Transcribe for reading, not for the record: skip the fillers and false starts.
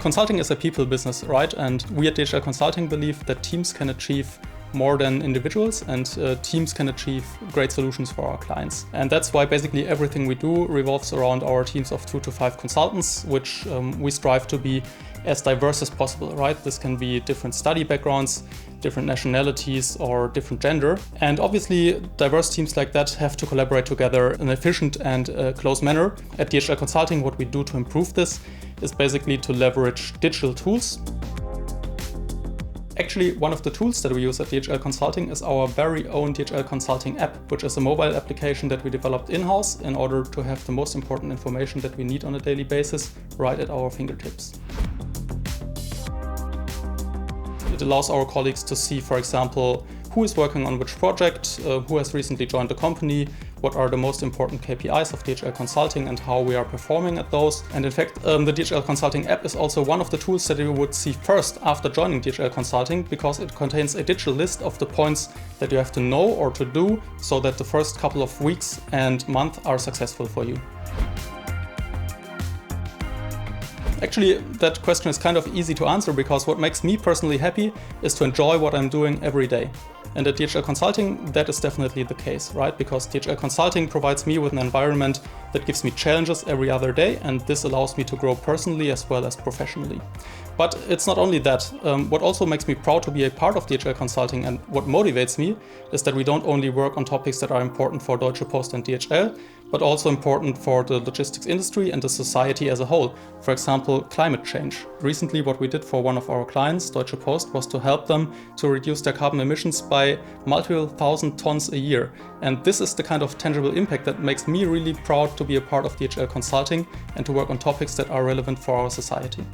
Consulting is a people business, right? And we at DHL Consulting believe that teams can achieve more than individuals, and teams can achieve great solutions for our clients. And that's why basically everything we do revolves around our teams of 2 to 5 consultants, which we strive to be as diverse as possible, right? This can be different study backgrounds, different nationalities, or different gender. And obviously diverse teams like that have to collaborate together in an efficient and close manner. At DHL Consulting, what we do to improve this is basically to leverage digital tools. Actually, one of the tools that we use at DHL Consulting is our very own DHL Consulting app, which is a mobile application that we developed in-house in order to have the most important information that we need on a daily basis right at our fingertips. It allows our colleagues to see, for example, who is working on which project, who has recently joined the company, what are the most important KPIs of DHL Consulting and how we are performing at those. And in fact, the DHL Consulting app is also one of the tools that you would see first after joining DHL Consulting, because it contains a digital list of the points that you have to know or to do so that the first couple of weeks and months are successful for you. Actually, that question is kind of easy to answer, because what makes me personally happy is to enjoy what I'm doing every day. And at DHL Consulting, that is definitely the case, right? Because DHL Consulting provides me with an environment that gives me challenges every other day, and this allows me to grow personally as well as professionally. But it's not only that. What also makes me proud to be a part of DHL Consulting and what motivates me is that we don't only work on topics that are important for Deutsche Post and DHL, but also important for the logistics industry and the society as a whole. For example, climate change. Recently, what we did for one of our clients, Deutsche Post, was to help them to reduce their carbon emissions by multiple thousand tons a year. And this is the kind of tangible impact that makes me really proud to be a part of DHL Consulting and to work on topics that are relevant for our society.